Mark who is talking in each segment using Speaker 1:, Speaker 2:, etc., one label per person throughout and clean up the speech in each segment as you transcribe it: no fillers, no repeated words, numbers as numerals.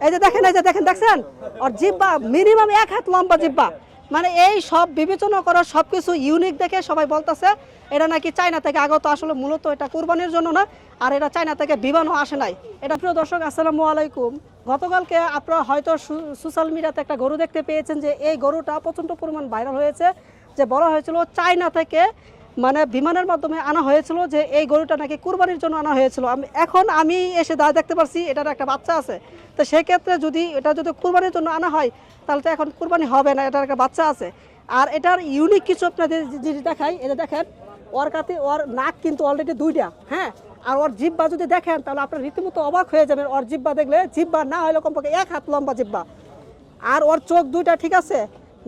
Speaker 1: এই যে দেখেন দেখছেন ওর জিব্বা মিনিমাম 1 হাত লম্বা জিব্বা। মানে এই সব বিবেচনা করা সবকিছু ইউনিক দেখে সবাই বলতেছে এটা নাকি চায়না থেকে আগত। আসলে মূলত এটা কুরবানির জন্য না, আর এটা চায়না থেকে বিমানও আসে নাই। এটা প্রিয় দর্শক, আসসালামু আলাইকুম। গতকালকে আপনারা হয়তো সোশ্যাল মিডিয়াতে একটা গরু দেখতে পেয়েছেন যে এই গরুটা প্রচণ্ড পরিমাণ ভাইরাল হয়েছে। যে বলা হয়েছিল চায়না থেকে মানে বিমানের মাধ্যমে আনা হয়েছিল, যে এই গরুটা নাকি কুরবানির জন্য আনা হয়েছিল। আমি এসে দেখতে পারছি এটার একটা বাচ্চা আছে। তো সেক্ষেত্রে যদি কুরবানির জন্য আনা হয় তাহলে তো এখন কুরবানি হবে না, এটার একটা বাচ্চা আছে। আর এটার ইউনিক কিছু আপনাদের যদি দেখাই, এটা দেখেন ওর নাক কিন্তু অলরেডি 2টা, হ্যাঁ। আর ওর জিব্বা যদি দেখেন তাহলে আপনার রীতিমতো অবাক হয়ে যাবেন। ওর জিব্বা দেখলে, জিব্বা না হলে কমপক্ষে 1 হাত লম্বা জিব্বা। আর ওর চোখ 2টা, ঠিক আছে।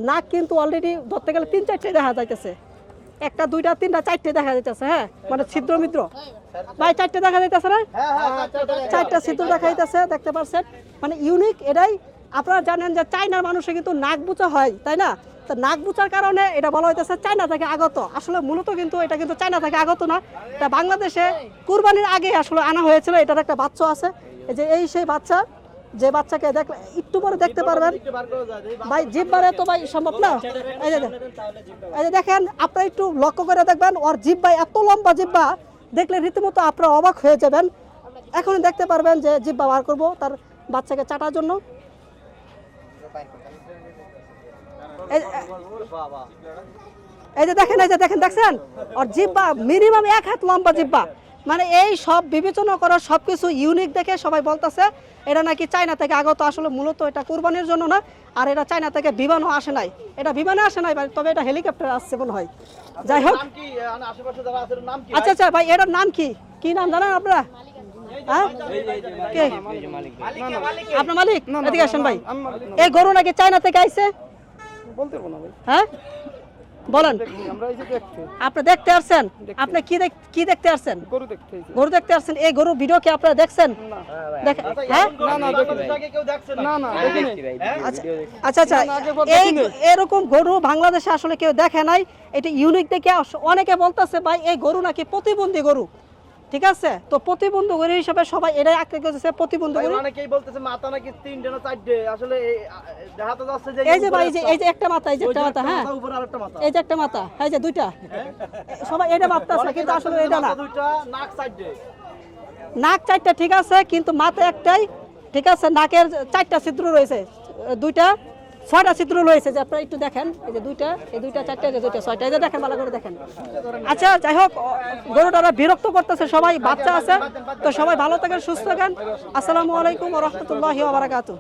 Speaker 1: নাক কিন্তু অলরেডি ধরতে গেলে 3-4টে দেখা যাইতেছে। 1টা 2টা 3টা 4টে দেখা যাইতেছে, হ্যাঁ, মানে ছিদ্র মিত্র ভাই 4টে দেখা যাইতেছে না, 4টা ছিদ্র দেখা যাইতেছে, দেখতে পাচ্ছেন। মানে ইউনিক এটাই। আপনারা জানেন যে চায়নার মানুষে কিন্তু নাক বুচা হয়, তাই না? তো নাক বুচার কারণে এটা বলা হইতেছে চায়না থেকে আগত। আসলে মূলত কিন্তু এটা কিন্তু চায়না থেকে আগত না, এটা বাংলাদেশে কুরবানির আগে আসলে আনা হয়েছিল। এটার একটা বাচ্চা আছে, এই যে সেই বাচ্চা, যে বাচ্চাকে দেখলে একটু পরে দেখতে পারবেন ভাই। জিব্বারে তো ভাই সম্ভব না। এই যে দেখেন, আপনারা একটু লক্ষ্য করে দেখবেন ওর জিব্বা এত লম্বা জিব্বা, দেখলে রীতিমতো আপনারা অবাক হয়ে যাবেন। এখনই দেখতে পারবেন যে জিব্বা বার করবো তার বাচ্চাকে চাটার জন্য। এই যে দেখছেন ওর জিব্বা মিনিমাম 1 হাত লম্বা জিব্বা। মানে এই সব বিবেচনা করা সবকিছু ইউনিক দেখে সবাই বলতেছে এটা নাকি চায়না থেকে আগত। আসলে মূলত এটা কুরবানির জন্য না, আর এটা চায়না থেকে বিমানও আসে নাই। এটা বিমানে আসে নাই ভাই, তবে এটা হেলিকপ্টার আসছে মনে হয়। যাই হোক, আচ্ছা ভাই, এটার নাম কি নাম জানেন আপনারা? হ্যাঁ, আপনার মালিক? এদিকে আসেন ভাই। এই গরু নাকি চায়না থেকে আইছে,
Speaker 2: বলতে পারবো না ভাই।
Speaker 1: হ্যাঁ বলেন,
Speaker 2: আমরা এই যে দেখতে,
Speaker 1: আপনি দেখতে আসছেন? আপনি কি দেখতে আসছেন?
Speaker 2: গরু দেখতে।
Speaker 1: গরু দেখতে আসছেন। এই গরু ভিডিও কি আপনারা দেখছেন? হ্যাঁ,
Speaker 2: না দেখিনি।
Speaker 1: আচ্ছা এই এরকম গরু বাংলাদেশে আসলে কেউ দেখে নাই। এটা ইউনিক দেখে অনেকে বলতেছে ভাই এই গরু নাকি প্রতিবন্ধী গরু, ঠিক আছে? তো প্রতিবন্ধী গরু হিসেবে সবাই এটাই আঁকড়ে গেছে প্রতিবন্ধী গরু।
Speaker 3: অনেকেই বলতেছে মাথা নাকি 3টে না 4টে। আসলে দেখাতে যাচ্ছে যে
Speaker 1: এই যে ভাই, এই যে একটা মাথা, এই যে একটা মাথা, হ্যাঁ,
Speaker 3: উপরে আরেকটা মাথা,
Speaker 1: এই যে একটা মাথা, এই যে 2টা, সবাই এটা ভাবতেছে কিন্তু আসলে এটা না।
Speaker 3: 2টা নাক 4টে,
Speaker 1: নাক 4টা, ঠিক আছে, কিন্তু মাথা একটাই, ঠিক আছে। নাকের 4টা ছিদ্র রয়েছে, 2টা 6টা ছিদ্র রয়েছে। যে আপনারা একটু দেখেন, এই যে 2টা, এই 2টা 4টা, এই যে 2টা 6টা, এই যে দেখেন, ভালো করে দেখেন। আচ্ছা, যাই হোক, গরুটারা বিরক্ত করতেছে, সবাই বাচ্চা আছে। তো সবাই ভালো থাকেন, সুস্থ থাকেন। আসসালামু আলাইকুম ওয়া রাহমাতুল্লাহি ওয়া বারাকাতুহু।